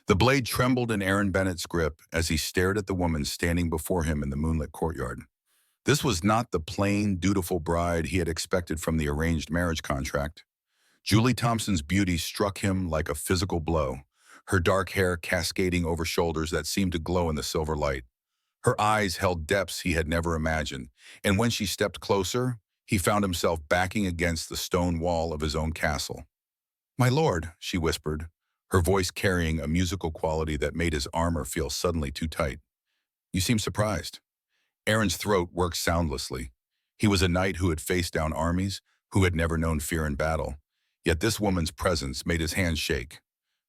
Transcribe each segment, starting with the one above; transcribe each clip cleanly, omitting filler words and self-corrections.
The blade trembled in Aaron Bennett's grip as he stared at the woman standing before him in the moonlit courtyard. This was not the plain, dutiful bride he had expected from the arranged marriage contract. Julie Thompson's beauty struck him like a physical blow, her dark hair cascading over shoulders that seemed to glow in the silver light. Her eyes held depths he had never imagined, and when she stepped closer, he found himself backing against the stone wall of his own castle. "My lord," she whispered, her voice carrying a musical quality that made his armor feel suddenly too tight. "You seem surprised." Aaron's throat worked soundlessly. He was a knight who had faced down armies, who had never known fear in battle. Yet this woman's presence made his hands shake.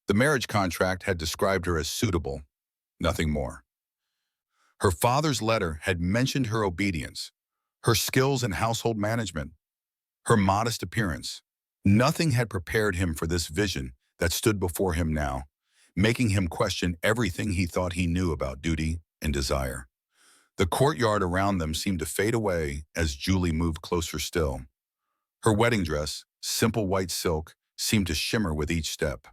The marriage contract had described her as suitable, nothing more. Her father's letter had mentioned her obedience, her skills in household management, her modest appearance. Nothing had prepared him for this vision that stood before him now, making him question everything he thought he knew about duty and desire. The courtyard around them seemed to fade away as Julie moved closer still. Her wedding dress, simple white silk, seemed to shimmer with each step.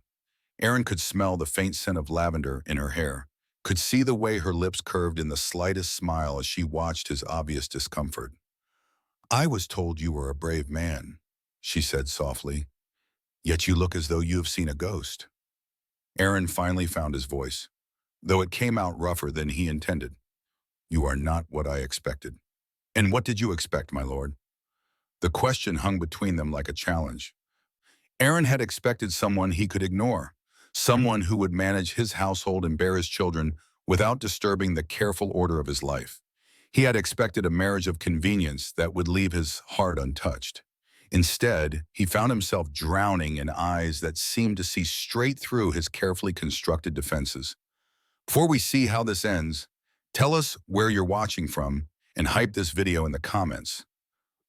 Aaron could smell the faint scent of lavender in her hair, could see the way her lips curved in the slightest smile as she watched his obvious discomfort. "I was told you were a brave man," she said softly, "yet you look as though you have seen a ghost." Aaron finally found his voice, though it came out rougher than he intended. "You are not what I expected." "And what did you expect, my lord?" The question hung between them like a challenge. Aaron had expected someone he could ignore, someone who would manage his household and bear his children without disturbing the careful order of his life. He had expected a marriage of convenience that would leave his heart untouched. Instead, he found himself drowning in eyes that seemed to see straight through his carefully constructed defenses. Before we see how this ends, tell us where you're watching from and hype this video in the comments.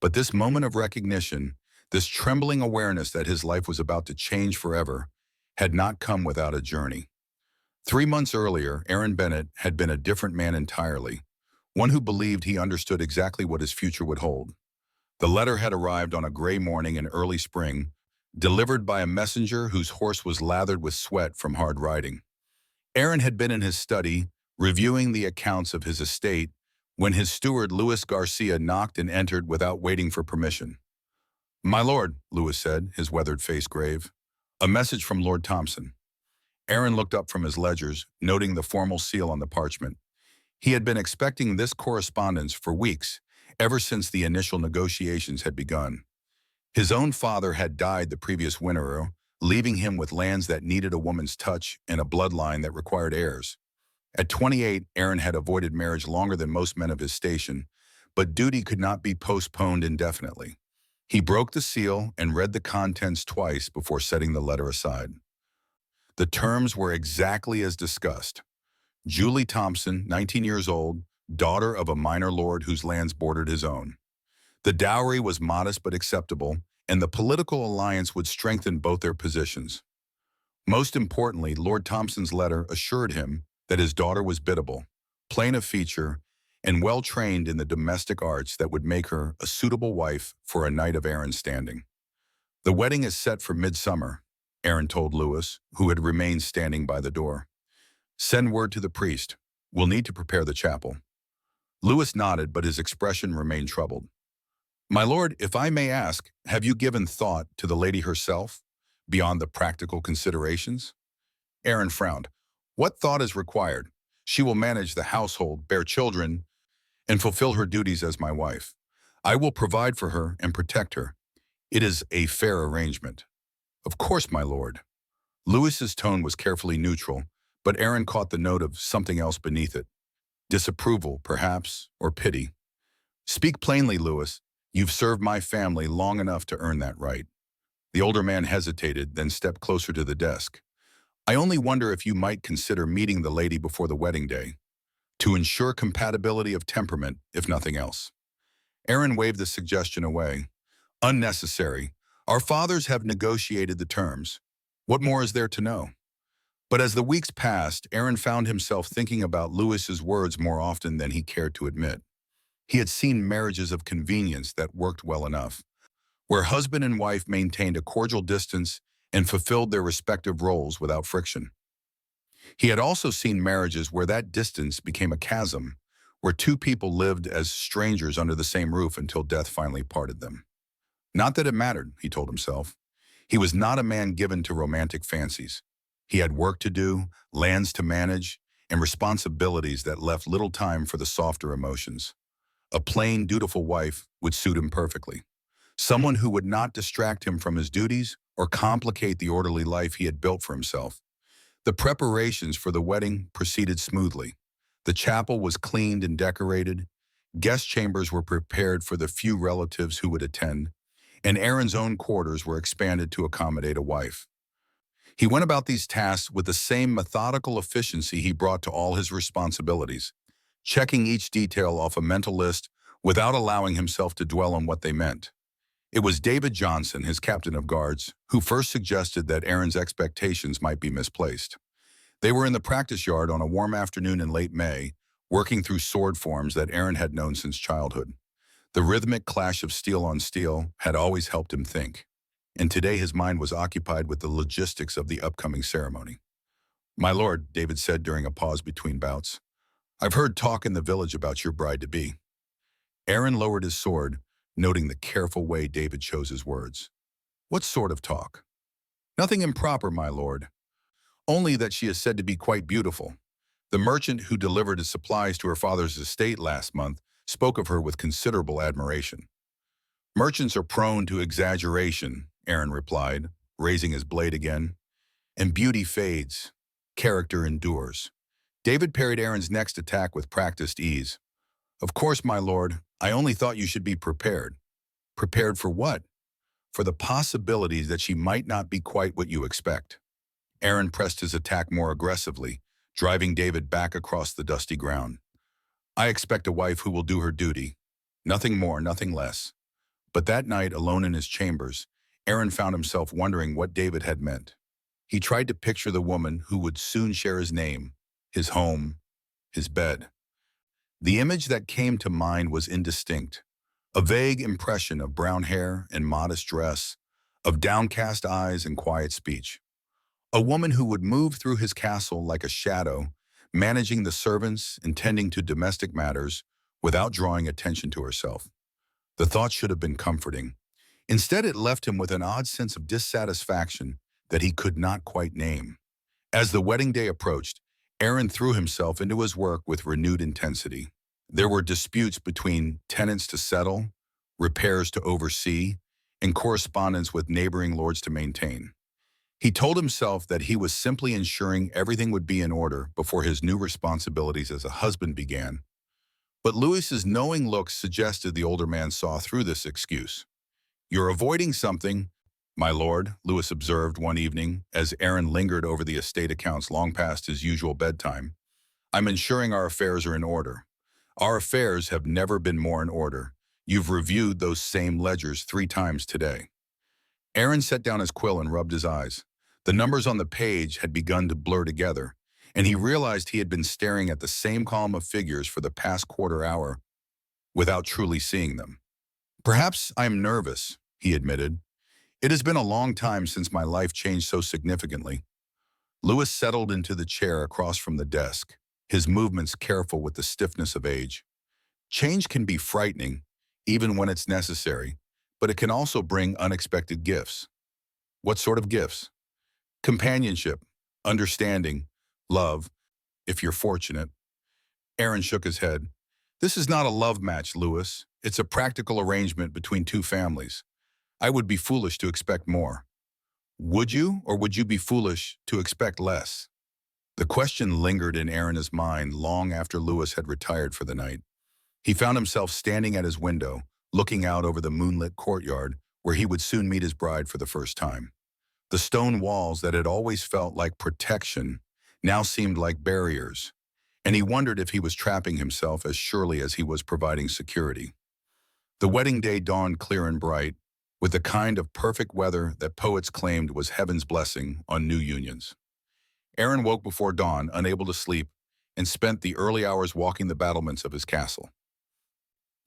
But this moment of recognition, this trembling awareness that his life was about to change forever, had not come without a journey. 3 months earlier, Aaron Bennett had been a different man entirely, one who believed he understood exactly what his future would hold. The letter had arrived on a gray morning in early spring, delivered by a messenger whose horse was lathered with sweat from hard riding. Aaron had been in his study, reviewing the accounts of his estate, when his steward Luis Garcia knocked and entered without waiting for permission. "My lord," Luis said, his weathered face grave. "A message from Lord Thompson." Aaron looked up from his ledgers, noting the formal seal on the parchment. He had been expecting this correspondence for weeks, ever since the initial negotiations had begun. His own father had died the previous winter, leaving him with lands that needed a woman's touch and a bloodline that required heirs. At 28, Aaron had avoided marriage longer than most men of his station, but duty could not be postponed indefinitely. He broke the seal and read the contents twice before setting the letter aside. The terms were exactly as discussed. Julie Thompson, 19 years old, daughter of a minor lord whose lands bordered his own. The dowry was modest but acceptable, and the political alliance would strengthen both their positions. Most importantly, Lord Thompson's letter assured him that his daughter was biddable, plain of feature, and well-trained in the domestic arts that would make her a suitable wife for a knight of Aaron's standing. "The wedding is set for midsummer," Aaron told Luis, who had remained standing by the door. "Send word to the priest. We'll need to prepare the chapel." Luis nodded, but his expression remained troubled. "My lord, if I may ask, have you given thought to the lady herself, beyond the practical considerations?" Aaron frowned. "What thought is required? She will manage the household, bear children, and fulfill her duties as my wife. I will provide for her and protect her. It is a fair arrangement." "Of course, my lord." Luis's tone was carefully neutral, but Aaron caught the note of something else beneath it. Disapproval, perhaps, or pity. "Speak plainly, Luis. You've served my family long enough to earn that right." The older man hesitated, then stepped closer to the desk. "I only wonder if you might consider meeting the lady before the wedding day, to ensure compatibility of temperament, if nothing else." Aaron waved the suggestion away. "Unnecessary. Our fathers have negotiated the terms. What more is there to know?" But as the weeks passed, Aaron found himself thinking about Luis's words more often than he cared to admit. He had seen marriages of convenience that worked well enough, where husband and wife maintained a cordial distance and fulfilled their respective roles without friction. He had also seen marriages where that distance became a chasm, where two people lived as strangers under the same roof until death finally parted them. Not that it mattered, he told himself. He was not a man given to romantic fancies. He had work to do, lands to manage, and responsibilities that left little time for the softer emotions. A plain, dutiful wife would suit him perfectly. Someone who would not distract him from his duties or complicate the orderly life he had built for himself. The preparations for the wedding proceeded smoothly. The chapel was cleaned and decorated, guest chambers were prepared for the few relatives who would attend, and Aaron's own quarters were expanded to accommodate a wife. He went about these tasks with the same methodical efficiency he brought to all his responsibilities, checking each detail off a mental list without allowing himself to dwell on what they meant. It was David Johnson, his captain of guards, who first suggested that Aaron's expectations might be misplaced. They were in the practice yard on a warm afternoon in late May, working through sword forms that Aaron had known since childhood. The rhythmic clash of steel on steel had always helped him think, and today his mind was occupied with the logistics of the upcoming ceremony. "My lord," David said during a pause between bouts, "I've heard talk in the village about your bride-to-be." Aaron lowered his sword, noting the careful way David chose his words. "What sort of talk?" "Nothing improper, my lord. Only that she is said to be quite beautiful. The merchant who delivered his supplies to her father's estate last month spoke of her with considerable admiration." "Merchants are prone to exaggeration," Aaron replied, raising his blade again. "And beauty fades. Character endures." David parried Aaron's next attack with practiced ease. "Of course, my lord, I only thought you should be prepared." "Prepared for what?" "For the possibilities that she might not be quite what you expect." Aaron pressed his attack more aggressively, driving David back across the dusty ground. "I expect a wife who will do her duty. Nothing more, nothing less." But that night, alone in his chambers, Aaron found himself wondering what David had meant. He tried to picture the woman who would soon share his name, his home, his bed. The image that came to mind was indistinct, a vague impression of brown hair and modest dress, of downcast eyes and quiet speech. A woman who would move through his castle like a shadow, managing the servants and tending to domestic matters without drawing attention to herself. The thought should have been comforting. Instead, it left him with an odd sense of dissatisfaction that he could not quite name. As the wedding day approached, Aaron threw himself into his work with renewed intensity. There were disputes between tenants to settle, repairs to oversee, and correspondence with neighboring lords to maintain. He told himself that he was simply ensuring everything would be in order before his new responsibilities as a husband began. But Lewis's knowing looks suggested the older man saw through this excuse. "You're avoiding something, my lord," Lewis observed one evening as Aaron lingered over the estate accounts long past his usual bedtime. "I'm ensuring our affairs are in order." "Our affairs have never been more in order. You've reviewed those same ledgers 3 times today." Aaron set down his quill and rubbed his eyes. The numbers on the page had begun to blur together, and he realized he had been staring at the same column of figures for the past quarter hour without truly seeing them. "Perhaps I am nervous," he admitted. "It has been a long time since my life changed so significantly." Lewis settled into the chair across from the desk, his movements careful with the stiffness of age. Change can be frightening, even when it's necessary, but it can also bring unexpected gifts. "What sort of gifts?" "Companionship, understanding, love, if you're fortunate." Aaron shook his head. "This is not a love match, Lewis. It's a practical arrangement between 2 families. I would be foolish to expect more." "Would you, or would you be foolish to expect less?" The question lingered in Aaron's mind long after Lewis had retired for the night. He found himself standing at his window, looking out over the moonlit courtyard where he would soon meet his bride for the first time. The stone walls that had always felt like protection now seemed like barriers, and he wondered if he was trapping himself as surely as he was providing security. The wedding day dawned clear and bright, with the kind of perfect weather that poets claimed was heaven's blessing on new unions. Aaron woke before dawn, unable to sleep, and spent the early hours walking the battlements of his castle.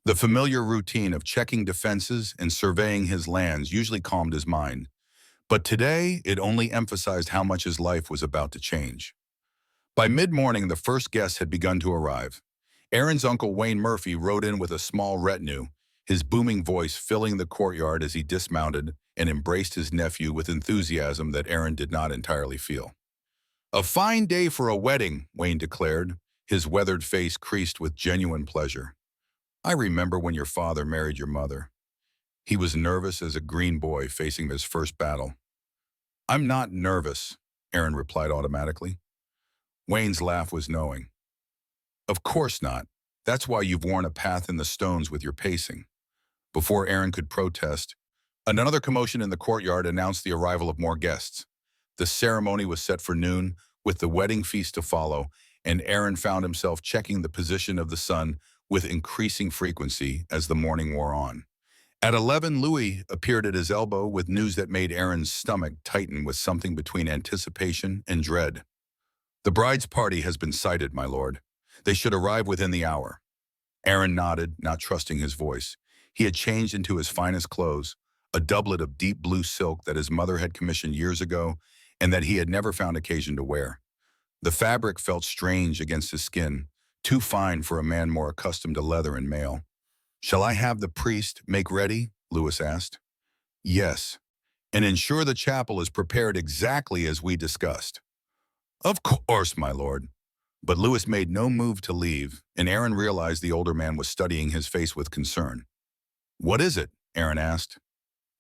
The familiar routine of checking defenses and surveying his lands usually calmed his mind, but today it only emphasized how much his life was about to change. By mid-morning, the first guests had begun to arrive. Aaron's uncle Wayne Murphy rode in with a small retinue, his booming voice filling the courtyard as he dismounted and embraced his nephew with enthusiasm that Aaron did not entirely feel. "A fine day for a wedding," Wayne declared, his weathered face creased with genuine pleasure. "I remember when your father married your mother." He was nervous as a green boy facing his first battle. "I'm not nervous," Aaron replied automatically. Wayne's laugh was knowing. "Of course not. That's why you've worn a path in the stones with your pacing." Before Aaron could protest, another commotion in the courtyard announced the arrival of more guests. The ceremony was set for noon, with the wedding feast to follow, and Aaron found himself checking the position of the sun with increasing frequency as the morning wore on. At 11, Louis appeared at his elbow with news that made Aaron's stomach tighten with something between anticipation and dread. "The bride's party has been sighted, my lord. They should arrive within the hour." Aaron nodded, not trusting his voice. He had changed into his finest clothes, a doublet of deep blue silk that his mother had commissioned years ago and that he had never found occasion to wear. The fabric felt strange against his skin, too fine for a man more accustomed to leather and mail. "Shall I have the priest make ready?" Louis asked. "Yes, and ensure the chapel is prepared exactly as we discussed." "Of course, my lord." But Louis made no move to leave, and Aaron realized the older man was studying his face with concern. "What is it?" Aaron asked.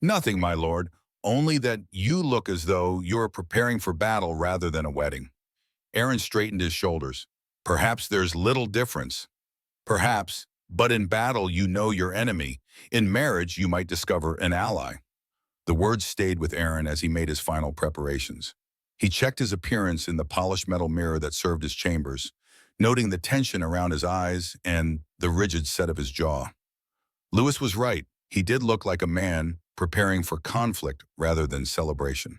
"Nothing, my lord, only that you look as though you're preparing for battle rather than a wedding." Aaron straightened his shoulders. "Perhaps there's little difference." "Perhaps, but in battle you know your enemy. In marriage you might discover an ally." The words stayed with Aaron as he made his final preparations. He checked his appearance in the polished metal mirror that served his chambers, noting the tension around his eyes and the rigid set of his jaw. Louis was right. He did look like a man preparing for conflict rather than celebration.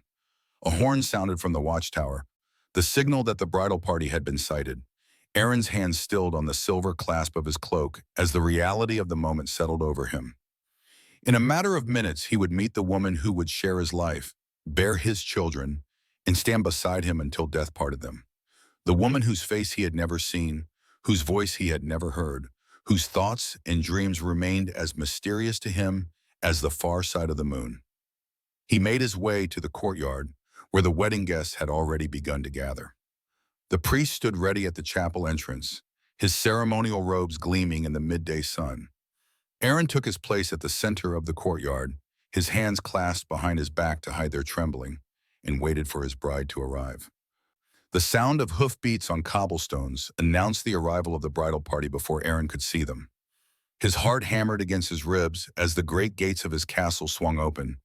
A horn sounded from the watchtower, the signal that the bridal party had been sighted. Aaron's hand stilled on the silver clasp of his cloak as the reality of the moment settled over him. In a matter of minutes, he would meet the woman who would share his life, bear his children, and stand beside him until death parted them. The woman whose face he had never seen, whose voice he had never heard, whose thoughts and dreams remained as mysterious to him as the far side of the moon. He made his way to the courtyard, where the wedding guests had already begun to gather. The priest stood ready at the chapel entrance, his ceremonial robes gleaming in the midday sun. Aaron took his place at the center of the courtyard, his hands clasped behind his back to hide their trembling, and waited for his bride to arrive. The sound of hoofbeats on cobblestones announced the arrival of the bridal party before Aaron could see them. His heart hammered against his ribs as the great gates of his castle swung open,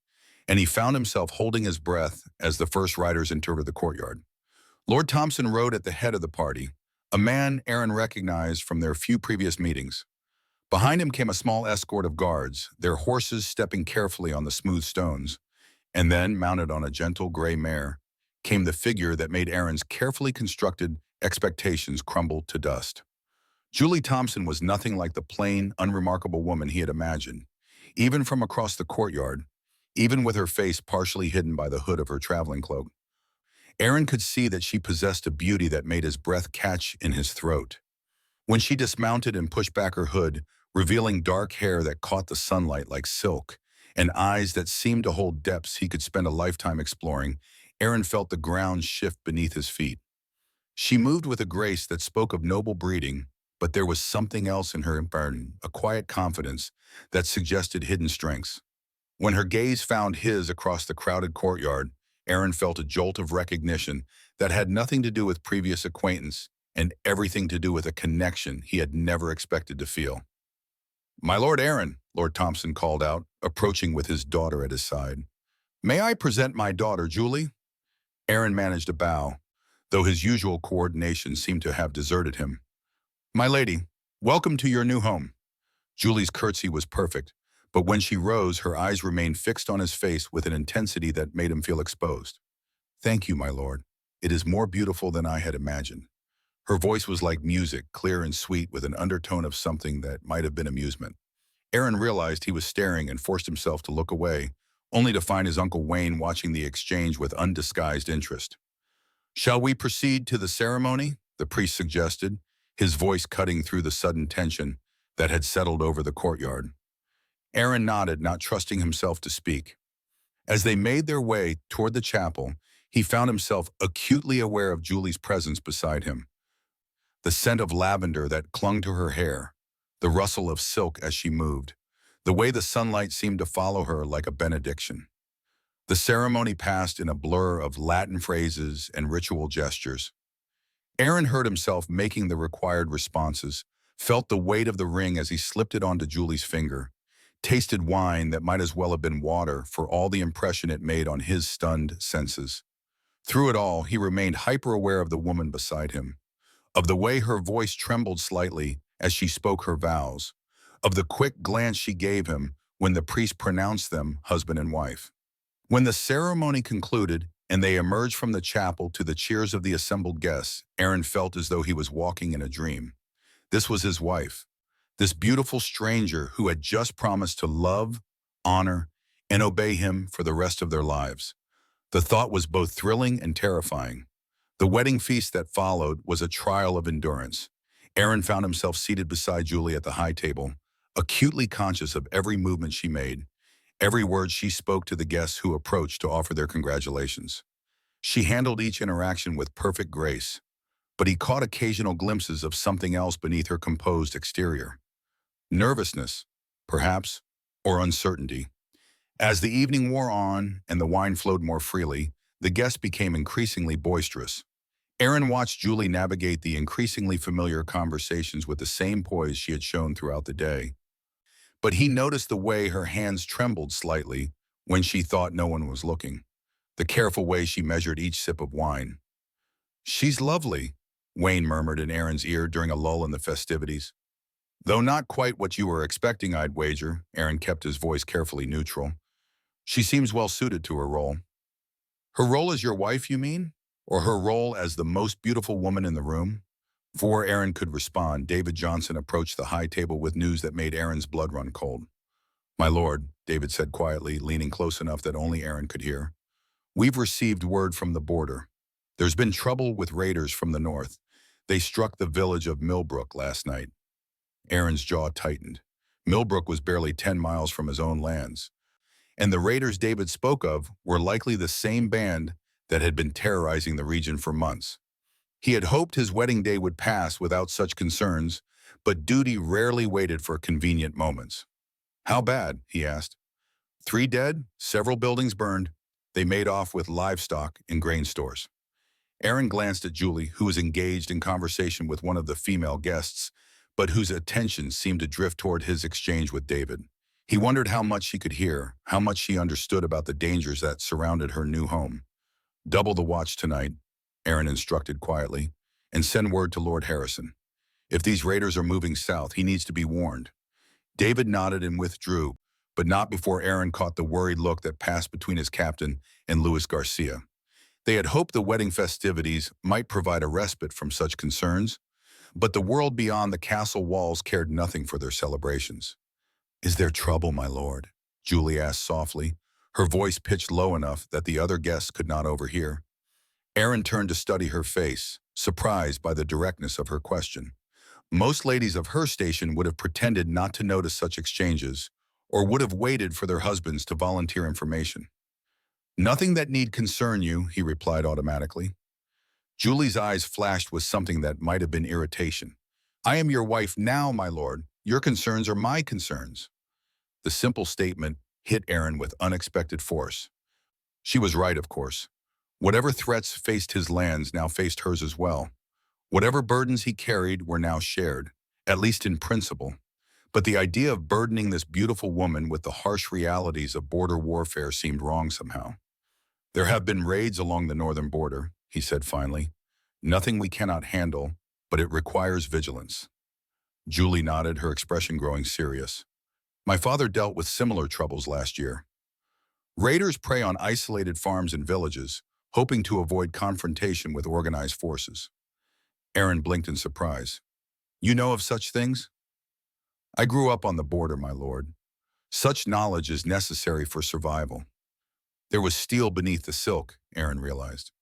and he found himself holding his breath as the first riders entered the courtyard. Lord Thompson rode at the head of the party, a man Aaron recognized from their few previous meetings. Behind him came a small escort of guards, their horses stepping carefully on the smooth stones, and then, mounted on a gentle gray mare, came the figure that made Aaron's carefully constructed expectations crumble to dust. Julie Thompson was nothing like the plain, unremarkable woman he had imagined. Even from across the courtyard, even with her face partially hidden by the hood of her traveling cloak, Aaron could see that she possessed a beauty that made his breath catch in his throat. When she dismounted and pushed back her hood, revealing dark hair that caught the sunlight like silk, and eyes that seemed to hold depths he could spend a lifetime exploring, Aaron felt the ground shift beneath his feet. She moved with a grace that spoke of noble breeding, but there was something else in her burden, a quiet confidence that suggested hidden strengths. When her gaze found his across the crowded courtyard, Aaron felt a jolt of recognition that had nothing to do with previous acquaintance and everything to do with a connection he had never expected to feel. "My Lord Aaron," Lord Thompson called out, approaching with his daughter at his side. "May I present my daughter, Julie?" Aaron managed a bow, though his usual coordination seemed to have deserted him. "My lady, welcome to your new home." Julie's curtsy was perfect, but when she rose, her eyes remained fixed on his face with an intensity that made him feel exposed. "Thank you, my lord. It is more beautiful than I had imagined." Her voice was like music, clear and sweet, with an undertone of something that might have been amusement. Aaron realized he was staring and forced himself to look away, only to find his Uncle Wayne watching the exchange with undisguised interest. "Shall we proceed to the ceremony?" the priest suggested, his voice cutting through the sudden tension that had settled over the courtyard. Aaron nodded, not trusting himself to speak. As they made their way toward the chapel, he found himself acutely aware of Julie's presence beside him. The scent of lavender that clung to her hair, the rustle of silk as she moved, the way the sunlight seemed to follow her like a benediction. The ceremony passed in a blur of Latin phrases and ritual gestures. Aaron heard himself making the required responses, felt the weight of the ring as he slipped it onto Julie's finger, tasted wine that might as well have been water for all the impression it made on his stunned senses. Through it all, he remained hyper-aware of the woman beside him, of the way her voice trembled slightly as she spoke her vows, of the quick glance she gave him when the priest pronounced them husband and wife. When the ceremony concluded and they emerged from the chapel to the cheers of the assembled guests, Aaron felt as though he was walking in a dream. This was his wife, this beautiful stranger who had just promised to love, honor, and obey him for the rest of their lives. The thought was both thrilling and terrifying. The wedding feast that followed was a trial of endurance. Aaron found himself seated beside Julie at the high table, acutely conscious of every movement she made, every word she spoke to the guests who approached to offer their congratulations. She handled each interaction with perfect grace, but he caught occasional glimpses of something else beneath her composed exterior. Nervousness, perhaps, or uncertainty. As the evening wore on and the wine flowed more freely, the guests became increasingly boisterous. Aaron watched Julie navigate the increasingly familiar conversations with the same poise she had shown throughout the day. But he noticed the way her hands trembled slightly when she thought no one was looking, the careful way she measured each sip of wine. "She's lovely," Wayne murmured in Aaron's ear during a lull in the festivities. "Though not quite what you were expecting, I'd wager," Aaron kept his voice carefully neutral. "She seems well suited to her role." "Her role as your wife, you mean? Or her role as the most beautiful woman in the room?" Before Aaron could respond, David Johnson approached the high table with news that made Aaron's blood run cold. "My lord," David said quietly, leaning close enough that only Aaron could hear, "we've received word from the border. There's been trouble with raiders from the north. They struck the village of Millbrook last night." Aaron's jaw tightened. Millbrook was barely 10 miles from his own lands, and the raiders David spoke of were likely the same band that had been terrorizing the region for months. He had hoped his wedding day would pass without such concerns, but duty rarely waited for convenient moments. "How bad?" he asked. "3 dead, several buildings burned. They made off with livestock in grain stores." Aaron glanced at Julie, who was engaged in conversation with one of the female guests, but whose attention seemed to drift toward his exchange with David. He wondered how much she could hear, how much she understood about the dangers that surrounded her new home. "Double the watch tonight," Aaron instructed quietly, "and send word to Lord Harrison. If these raiders are moving south, he needs to be warned." David nodded and withdrew, but not before Aaron caught the worried look that passed between his captain and Luis Garcia. They had hoped the wedding festivities might provide a respite from such concerns, but the world beyond the castle walls cared nothing for their celebrations. "Is there trouble, my lord?" Julie asked softly, her voice pitched low enough that the other guests could not overhear. Aaron turned to study her face, surprised by the directness of her question. Most ladies of her station would have pretended not to notice such exchanges, or would have waited for their husbands to volunteer information. "Nothing that need concern you," he replied automatically. Julie's eyes flashed with something that might have been irritation. "I am your wife now, my lord. Your concerns are my concerns." The simple statement hit Aaron with unexpected force. She was right, of course. Whatever threats faced his lands now faced hers as well. Whatever burdens he carried were now shared, at least in principle. But the idea of burdening this beautiful woman with the harsh realities of border warfare seemed wrong somehow. "There have been raids along the northern border," he said finally. "Nothing we cannot handle, but it requires vigilance." Julie nodded, her expression growing serious. "My father dealt with similar troubles last year. Raiders prey on isolated farms and villages, hoping to avoid confrontation with organized forces." Aaron blinked in surprise. "You know of such things?" "I grew up on the border, my lord. Such knowledge is necessary for survival." There was steel beneath the silk, Aaron realized.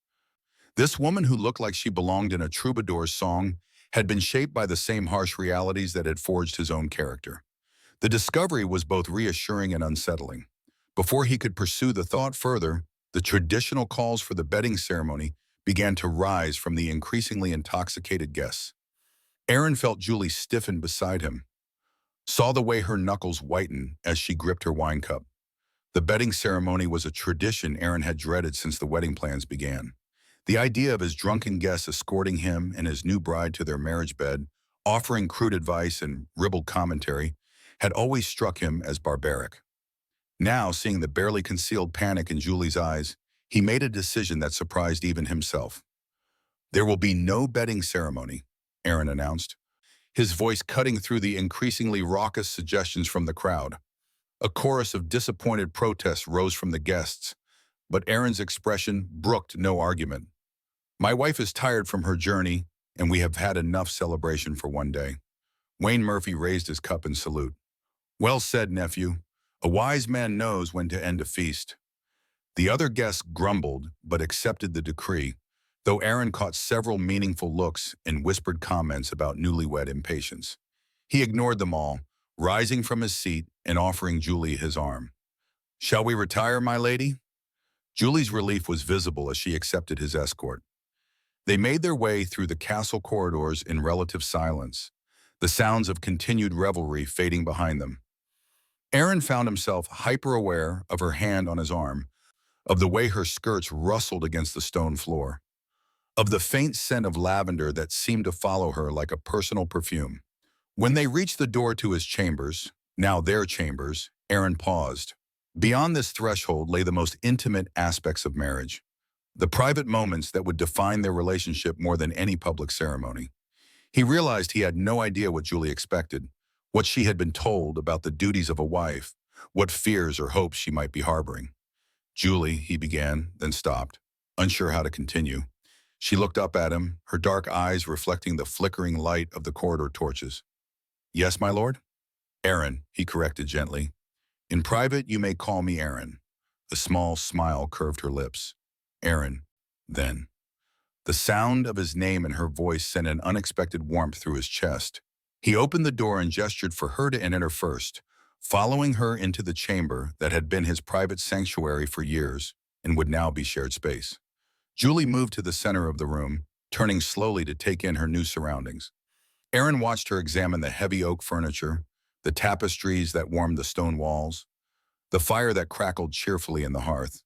This woman who looked like she belonged in a troubadour's song had been shaped by the same harsh realities that had forged his own character. The discovery was both reassuring and unsettling. Before he could pursue the thought further, the traditional calls for the bedding ceremony began to rise from the increasingly intoxicated guests. Aaron felt Julie stiffen beside him, saw the way her knuckles whitened as she gripped her wine cup. The bedding ceremony was a tradition Aaron had dreaded since the wedding plans began. The idea of his drunken guests escorting him and his new bride to their marriage bed, offering crude advice and ribald commentary, had always struck him as barbaric. Now, seeing the barely concealed panic in Julie's eyes, he made a decision that surprised even himself. "There will be no bedding ceremony," Aaron announced, his voice cutting through the increasingly raucous suggestions from the crowd. A chorus of disappointed protests rose from the guests, but Aaron's expression brooked no argument. "My wife is tired from her journey, and we have had enough celebration for one day." Wayne Murphy raised his cup in salute. "Well said, nephew. A wise man knows when to end a feast." The other guests grumbled, but accepted the decree, though Aaron caught several meaningful looks and whispered comments about newlywed impatience. He ignored them all, rising from his seat and offering Julie his arm. "Shall we retire, my lady?" Julie's relief was visible as she accepted his escort. They made their way through the castle corridors in relative silence, the sounds of continued revelry fading behind them. Aaron found himself hyper-aware of her hand on his arm, of the way her skirts rustled against the stone floor, of the faint scent of lavender that seemed to follow her like a personal perfume. When they reached the door to his chambers, now their chambers, Aaron paused. Beyond this threshold lay the most intimate aspects of marriage, the private moments that would define their relationship more than any public ceremony. He realized he had no idea what Julie expected, what she had been told about the duties of a wife, what fears or hopes she might be harboring. "Julie," he began, then stopped, unsure how to continue. She looked up at him, her dark eyes reflecting the flickering light of the corridor torches. "Yes, my lord?" "Aaron," he corrected gently. "In private, you may call me Aaron." A small smile curved her lips. "Aaron, then." The sound of his name and her voice sent an unexpected warmth through his chest. He opened the door and gestured for her to enter first, following her into the chamber that had been his private sanctuary for years and would now be shared space. Julie moved to the center of the room, turning slowly to take in her new surroundings. Aaron watched her examine the heavy oak furniture, the tapestries that warmed the stone walls, the fire that crackled cheerfully in the hearth.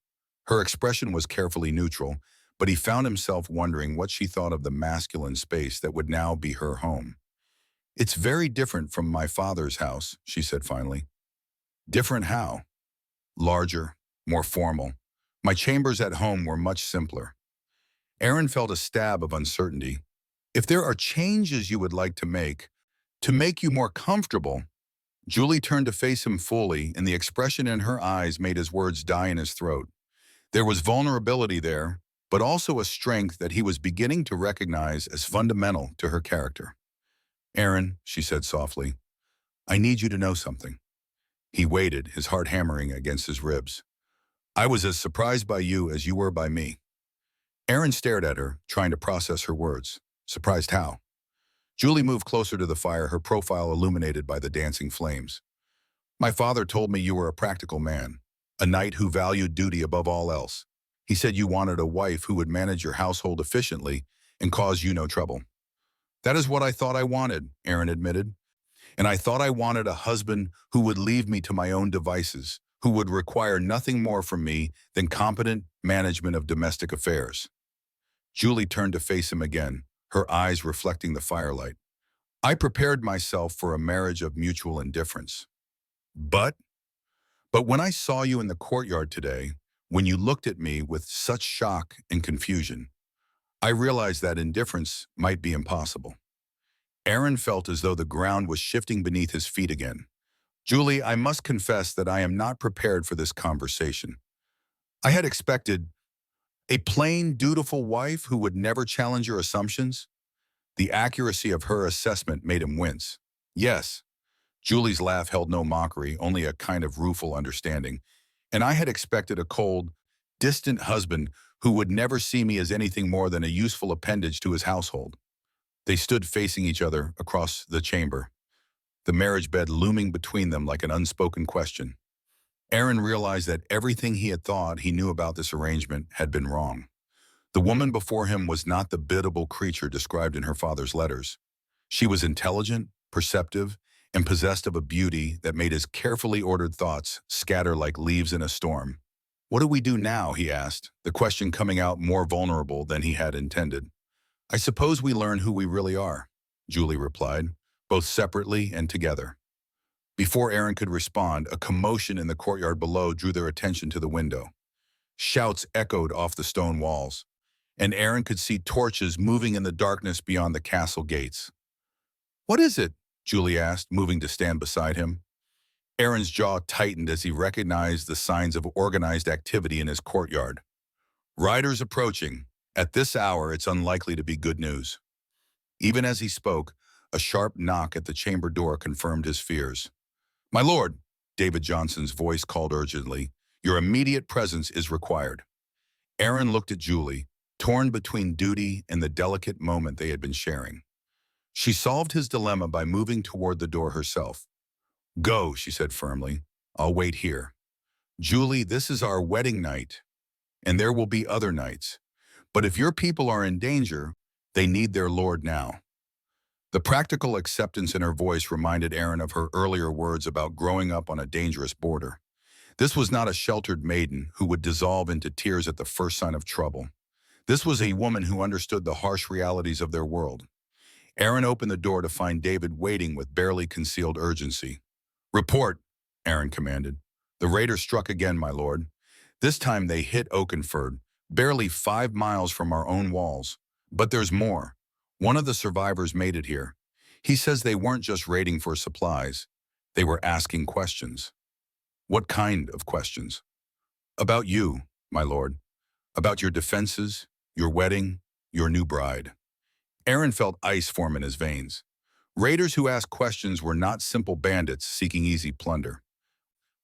Her expression was carefully neutral, but he found himself wondering what she thought of the masculine space that would now be her home. "It's very different from my father's house," she said finally. "Different how?" "Larger, more formal. My chambers at home were much simpler." Aaron felt a stab of uncertainty. "If there are changes you would like to make you more comfortable." Julie turned to face him fully, and the expression in her eyes made his words die in his throat. There was vulnerability there, but also a strength that he was beginning to recognize as fundamental to her character. "Aaron," she said softly, "I need you to know something." He waited, his heart hammering against his ribs. "I was as surprised by you as you were by me." Aaron stared at her, trying to process her words. "Surprised how?" Julie moved closer to the fire, her profile illuminated by the dancing flames. "My father told me you were a practical man, a knight who valued duty above all else. He said you wanted a wife who would manage your household efficiently and cause you no trouble." "That is what I thought I wanted," Aaron admitted. "And I thought I wanted a husband who would leave me to my own devices, who would require nothing more from me than competent management of domestic affairs." Julie turned to face him again, her eyes reflecting the firelight. "I prepared myself for a marriage of mutual indifference. But when I saw you in the courtyard today, when you looked at me with such shock and confusion, I realized that indifference might be impossible." Aaron felt as though the ground was shifting beneath his feet again. "Julie, I must confess that I am not prepared for this conversation. I had expected a plain, dutiful wife who would never challenge your assumptions." The accuracy of her assessment made him wince. "Yes." Julie's laugh held no mockery, only a kind of rueful understanding. "And I had expected a cold, distant husband who would never see me as anything more than a useful appendage to his household. They stood facing each other across the chamber, the marriage bed looming between them like an unspoken question. Aaron realized that everything he had thought he knew about this arrangement had been wrong. The woman before him was not the biddable creature described in her father's letters. She was intelligent, perceptive, and possessed of a beauty that made his carefully ordered thoughts scatter like leaves in a storm. "What do we do now?" he asked, the question coming out more vulnerable than he had intended. "I suppose we learn who we really are," Julie replied, both separately and together. Before Aaron could respond, a commotion in the courtyard below drew their attention to the window. Shouts echoed off the stone walls, and Aaron could see torches moving in the darkness beyond the castle gates. "What is it?" Julie asked, moving to stand beside him. Aaron's jaw tightened as he recognized the signs of organized activity in his courtyard. "Riders approaching. At this hour, it's unlikely to be good news." Even as he spoke, a sharp knock at the chamber door confirmed his fears. "My lord," David Johnson's voice called urgently, "your immediate presence is required." Aaron looked at Julie, torn between duty and the delicate moment they had been sharing. She solved his dilemma by moving toward the door herself. "Go," she said firmly. "I'll wait here." "Julie, this is our wedding night, and there will be other nights. But if your people are in danger, they need their lord now." The practical acceptance in her voice reminded Aaron of her earlier words about growing up on a dangerous border. This was not a sheltered maiden who would dissolve into tears at the first sign of trouble. This was a woman who understood the harsh realities of their world. Aaron opened the door to find David waiting with barely concealed urgency. "Report," Aaron commanded. "The raiders struck again, my lord. This time they hit Oakenford, barely 5 miles from our own walls. But there's more. One of the survivors made it here. He says they weren't just raiding for supplies. They were asking questions." "What kind of questions?" "About you, my lord. About your defenses, your wedding, your new bride." Aaron felt ice form in his veins. Raiders who asked questions were not simple bandits seeking easy plunder.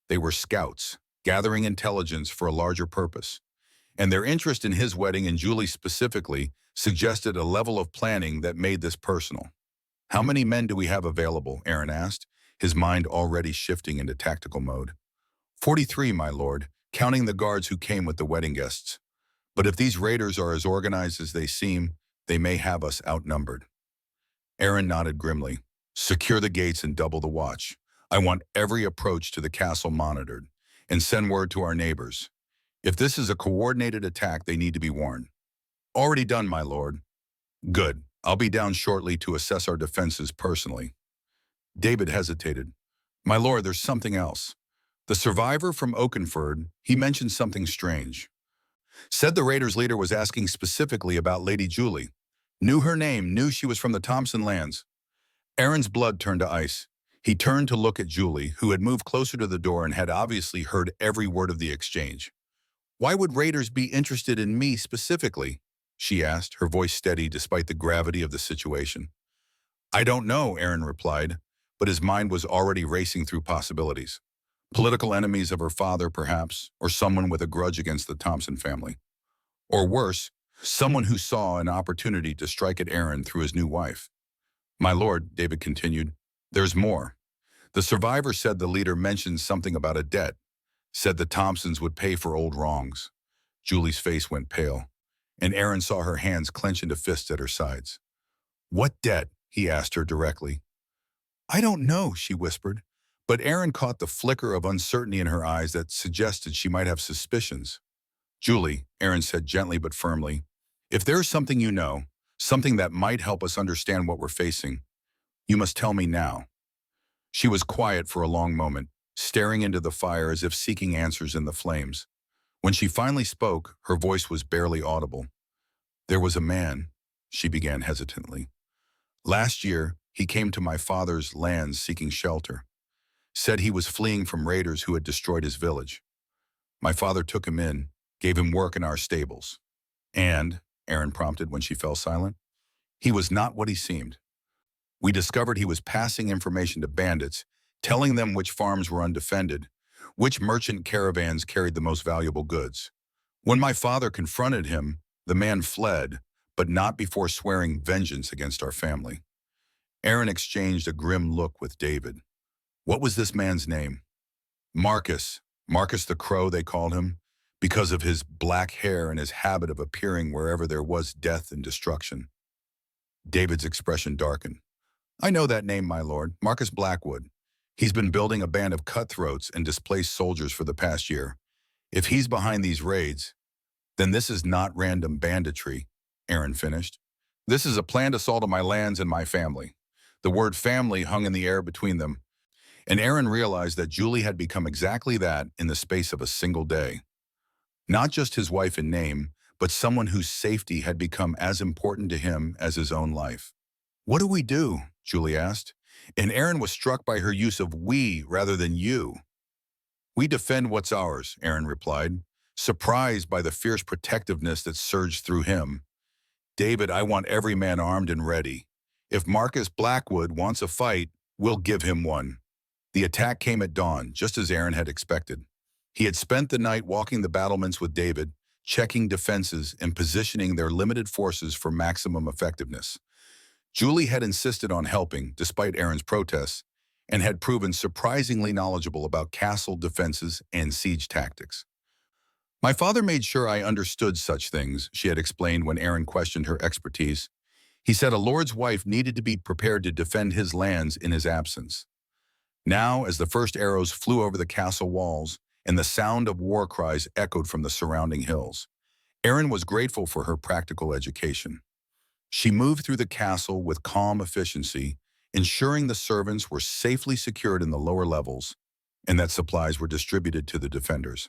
They were scouts, gathering intelligence for a larger purpose. And their interest in his wedding, and Julie specifically, suggested a level of planning that made this personal. "How many men do we have available?" Aaron asked, his mind already shifting into tactical mode. 43, my lord, counting the guards who came with the wedding guests. But if these raiders are as organized as they seem, they may have us outnumbered." Aaron nodded grimly. "Secure the gates and double the watch. I want every approach to the castle monitored. And send word to our neighbors. If this is a coordinated attack, they need to be warned." "Already done, my lord." "Good. I'll be down shortly to assess our defenses personally." David hesitated. "My lord, there's something else. The survivor from Oakenford, he mentioned something strange. Said the raiders' leader was asking specifically about Lady Julie. Knew her name, knew she was from the Thompson lands." Aaron's blood turned to ice. He turned to look at Julie, who had moved closer to the door and had obviously heard every word of the exchange. "Why would raiders be interested in me specifically?" she asked, her voice steady despite the gravity of the situation. "I don't know," Aaron replied, but his mind was already racing through possibilities. Political enemies of her father, perhaps, or someone with a grudge against the Thompson family. Or worse, someone who saw an opportunity to strike at Aaron through his new wife. "My lord," David continued, "there's more. The survivor said the leader mentioned something about a debt, said the Thompsons would pay for old wrongs." Julie's face went pale, and Aaron saw her hands clench into fists at her sides. "What debt?" he asked her directly. "I don't know," she whispered, but Aaron caught the flicker of uncertainty in her eyes that suggested she might have suspicions. "Julie," Aaron said gently but firmly, "if there's something you know, something that might help us understand what we're facing, you must tell me now." She was quiet for a long moment, staring into the fire as if seeking answers in the flames. When she finally spoke, her voice was barely audible. "There was a man," she began hesitantly. "Last year, he came to my father's lands seeking shelter. Said he was fleeing from raiders who had destroyed his village. My father took him in, gave him work in our stables. And," Aaron prompted when she fell silent, "he was not what he seemed. We discovered he was passing information to bandits, telling them which farms were undefended, which merchant caravans carried the most valuable goods. When my father confronted him, the man fled, but not before swearing vengeance against our family. Aaron exchanged a grim look with David. What was this man's name? Marcus. Marcus the Crow, they called him, because of his black hair and his habit of appearing wherever there was death and destruction. David's expression darkened. I know that name, my lord, Marcus Blackwood. He's been building a band of cutthroats and displaced soldiers for the past year. If he's behind these raids, then this is not random banditry, Aaron finished. This is a planned assault on my lands and my family. The word family hung in the air between them, and Aaron realized that Julie had become exactly that in the space of a single day. Not just his wife in name, but someone whose safety had become as important to him as his own life. What do we do? Julie asked, and Aaron was struck by her use of we rather than you. We defend what's ours, Aaron replied, surprised by the fierce protectiveness that surged through him. David, I want every man armed and ready. If Marcus Blackwood wants a fight, we'll give him one. The attack came at dawn, just as Aaron had expected. He had spent the night walking the battlements with David, checking defenses and positioning their limited forces for maximum effectiveness. Julie had insisted on helping, despite Aaron's protests, and had proven surprisingly knowledgeable about castle defenses and siege tactics. My father made sure I understood such things, she had explained when Aaron questioned her expertise. He said a lord's wife needed to be prepared to defend his lands in his absence. Now, as the first arrows flew over the castle walls and the sound of war cries echoed from the surrounding hills, Aaron was grateful for her practical education. She moved through the castle with calm efficiency, ensuring the servants were safely secured in the lower levels and that supplies were distributed to the defenders.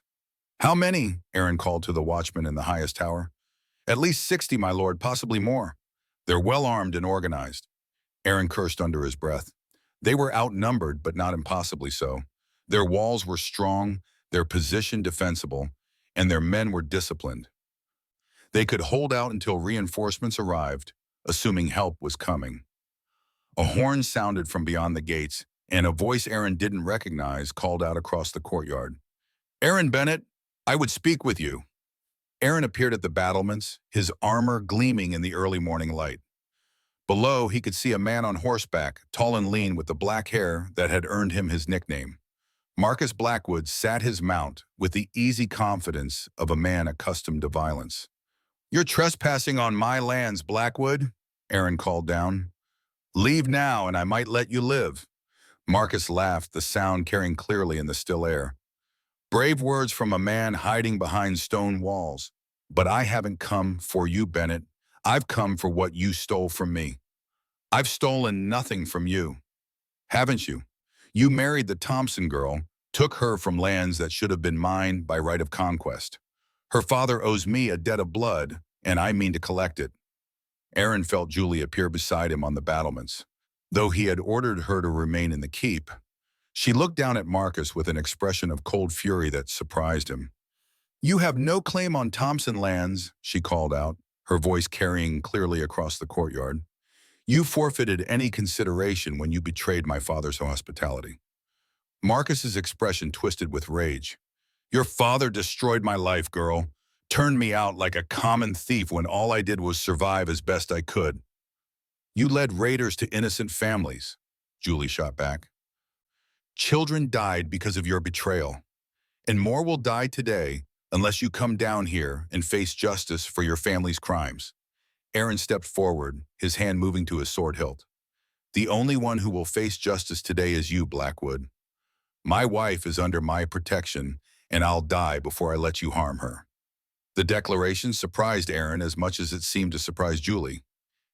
How many? Aaron called to the watchman in the highest tower. At least 60, my lord, possibly more. They're well armed and organized. Aaron cursed under his breath. They were outnumbered, but not impossibly so. Their walls were strong, their position defensible, and their men were disciplined. They could hold out until reinforcements arrived, assuming help was coming. A horn sounded from beyond the gates, and a voice Aaron didn't recognize called out across the courtyard. Aaron Bennett, I would speak with you. Aaron appeared at the battlements, his armor gleaming in the early morning light. Below, he could see a man on horseback, tall and lean with the black hair that had earned him his nickname. Marcus Blackwood sat his mount with the easy confidence of a man accustomed to violence. You're trespassing on my lands, Blackwood, Aaron called down. Leave now and I might let you live. Marcus laughed, the sound carrying clearly in the still air. Brave words from a man hiding behind stone walls. But I haven't come for you, Bennett. I've come for what you stole from me. I've stolen nothing from you. Haven't you? You married the Thompson girl, took her from lands that should have been mine by right of conquest. Her father owes me a debt of blood, and I mean to collect it. Aaron felt Julie appear beside him on the battlements. Though he had ordered her to remain in the keep, she looked down at Marcus with an expression of cold fury that surprised him. You have no claim on Thompson lands, she called out, her voice carrying clearly across the courtyard. You forfeited any consideration when you betrayed my father's hospitality. Marcus's expression twisted with rage. Your father destroyed my life, girl. Turned me out like a common thief when all I did was survive as best I could. You led raiders to innocent families, Julie shot back. Children died because of your betrayal, and more will die today unless you come down here and face justice for your family's crimes. Aaron stepped forward, his hand moving to his sword hilt. The only one who will face justice today is you, Blackwood. My wife is under my protection, and I'll die before I let you harm her. The declaration surprised Aaron as much as it seemed to surprise Julie.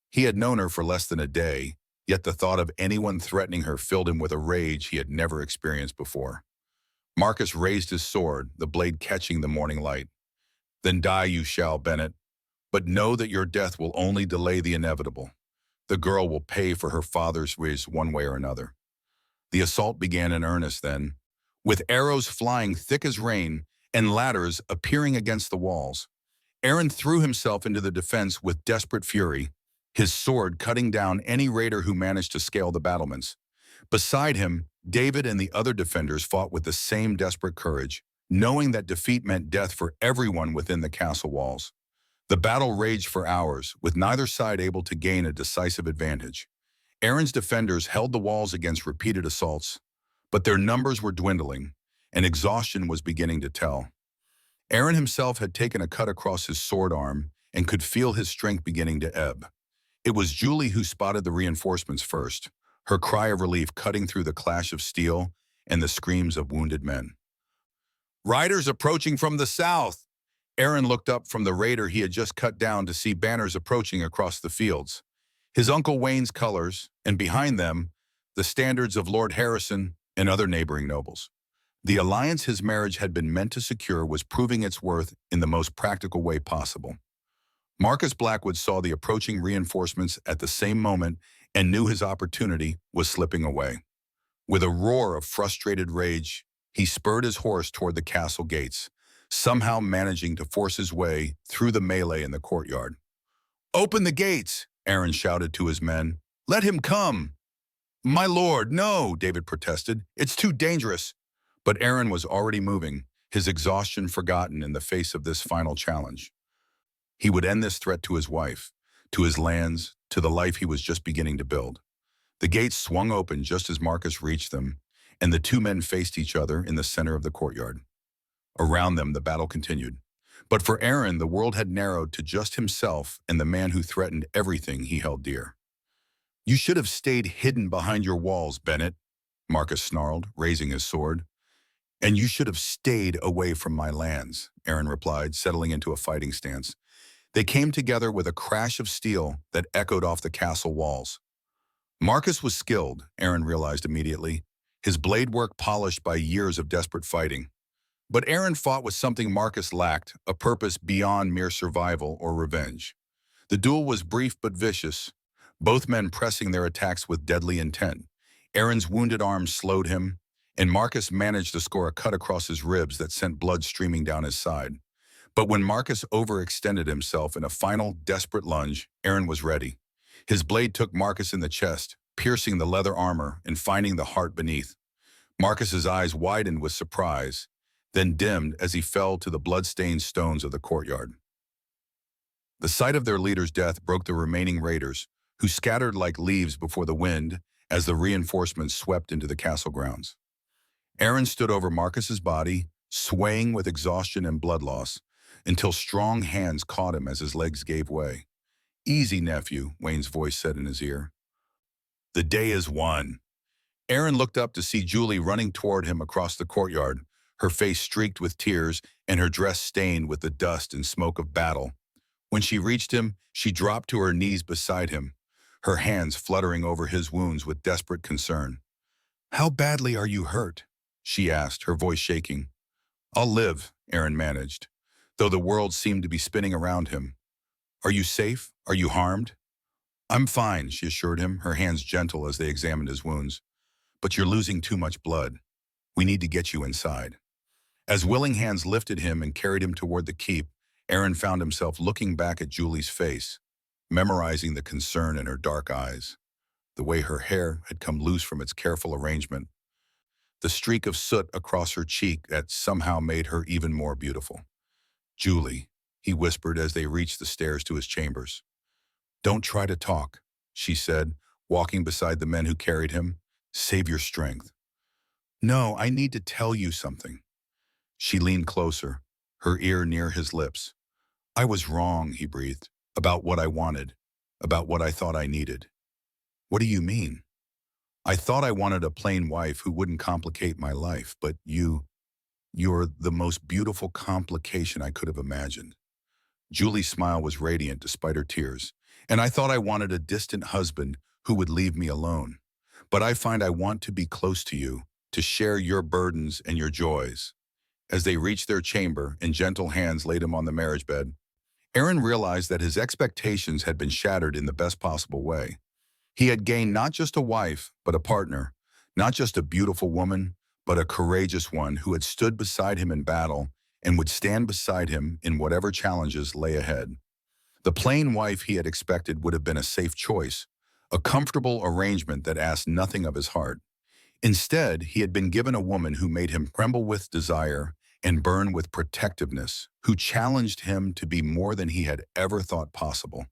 He had known her for less than a day, yet the thought of anyone threatening her filled him with a rage he had never experienced before. Marcus raised his sword, the blade catching the morning light. Then die you shall, Bennett, but know that your death will only delay the inevitable. The girl will pay for her father's ways one way or another. The assault began in earnest then, with arrows flying thick as rain and ladders appearing against the walls. Aaron threw himself into the defense with desperate fury, his sword cutting down any raider who managed to scale the battlements. Beside him, David and the other defenders fought with the same desperate courage, knowing that defeat meant death for everyone within the castle walls. The battle raged for hours, with neither side able to gain a decisive advantage. Aaron's defenders held the walls against repeated assaults, but their numbers were dwindling, and exhaustion was beginning to tell. Aaron himself had taken a cut across his sword arm and could feel his strength beginning to ebb. It was Julie who spotted the reinforcements first, her cry of relief cutting through the clash of steel and the screams of wounded men. "Riders approaching from the south!" Aaron looked up from the raider he had just cut down to see banners approaching across the fields. His Uncle Wayne's colors, and behind them, the standards of Lord Harrison and other neighboring nobles. The alliance his marriage had been meant to secure was proving its worth in the most practical way possible. Marcus Blackwood saw the approaching reinforcements at the same moment and knew his opportunity was slipping away. With a roar of frustrated rage, he spurred his horse toward the castle gates, somehow managing to force his way through the melee in the courtyard. "Open the gates!" Aaron shouted to his men. "Let him come!" "My lord, no!" David protested. "It's too dangerous." But Aaron was already moving, his exhaustion forgotten in the face of this final challenge. He would end this threat to his wife, to his lands, to the life he was just beginning to build. The gates swung open just as Marcus reached them, and the two men faced each other in the center of the courtyard. Around them, the battle continued. But for Aaron, the world had narrowed to just himself and the man who threatened everything he held dear. "You should have stayed hidden behind your walls, Bennett," Marcus snarled, raising his sword. "And you should have stayed away from my lands," Aaron replied, settling into a fighting stance. They came together with a crash of steel that echoed off the castle walls. Marcus was skilled, Aaron realized immediately, his blade work polished by years of desperate fighting. But Aaron fought with something Marcus lacked, a purpose beyond mere survival or revenge. The duel was brief but vicious, both men pressing their attacks with deadly intent. Aaron's wounded arm slowed him, and Marcus managed to score a cut across his ribs that sent blood streaming down his side. But when Marcus overextended himself in a final, desperate lunge, Aaron was ready. His blade took Marcus in the chest, piercing the leather armor and finding the heart beneath. Marcus's eyes widened with surprise, then dimmed as he fell to the blood-stained stones of the courtyard. The sight of their leader's death broke the remaining raiders, who scattered like leaves before the wind as the reinforcements swept into the castle grounds. Aaron stood over Marcus's body, swaying with exhaustion and blood loss, until strong hands caught him as his legs gave way. "Easy, nephew," Wayne's voice said in his ear. "The day is won." Aaron looked up to see Julie running toward him across the courtyard, her face streaked with tears and her dress stained with the dust and smoke of battle. When she reached him, she dropped to her knees beside him, her hands fluttering over his wounds with desperate concern. "How badly are you hurt?" she asked, her voice shaking. "I'll live," Aaron managed, though the world seemed to be spinning around him. "Are you safe? Are you harmed?" "I'm fine," she assured him, her hands gentle as they examined his wounds. "But you're losing too much blood. We need to get you inside." As willing hands lifted him and carried him toward the keep, Aaron found himself looking back at Julie's face, memorizing the concern in her dark eyes, the way her hair had come loose from its careful arrangement, the streak of soot across her cheek that somehow made her even more beautiful. "Julie," he whispered as they reached the stairs to his chambers. "Don't try to talk," she said, walking beside the men who carried him. "Save your strength." "No, I need to tell you something." She leaned closer, her ear near his lips. "I was wrong," he breathed, "about what I wanted, about what I thought I needed." "What do you mean?" "I thought I wanted a plain wife who wouldn't complicate my life, but you're the most beautiful complication I could have imagined." Julie's smile was radiant despite her tears. "And I thought I wanted a distant husband who would leave me alone. But I find I want to be close to you, to share your burdens and your joys." As they reached their chamber and gentle hands laid him on the marriage bed, Aaron realized that his expectations had been shattered in the best possible way. He had gained not just a wife, but a partner, not just a beautiful woman, but a courageous one who had stood beside him in battle and would stand beside him in whatever challenges lay ahead. The plain wife he had expected would have been a safe choice, a comfortable arrangement that asked nothing of his heart. Instead, he had been given a woman who made him tremble with desire and burn with protectiveness, who challenged him to be more than he had ever thought possible.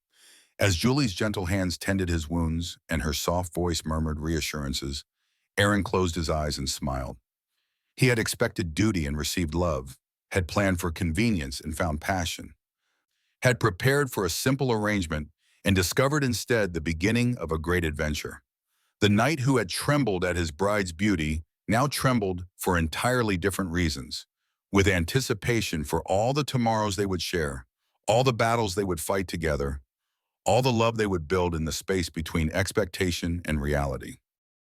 As Julie's gentle hands tended his wounds and her soft voice murmured reassurances, Aaron closed his eyes and smiled. He had expected duty and received love, had planned for convenience and found passion, had prepared for a simple arrangement and discovered instead the beginning of a great adventure. The knight who had trembled at his bride's beauty now trembled for entirely different reasons, with anticipation for all the tomorrows they would share, all the battles they would fight together, all the love they would build in the space between expectation and reality.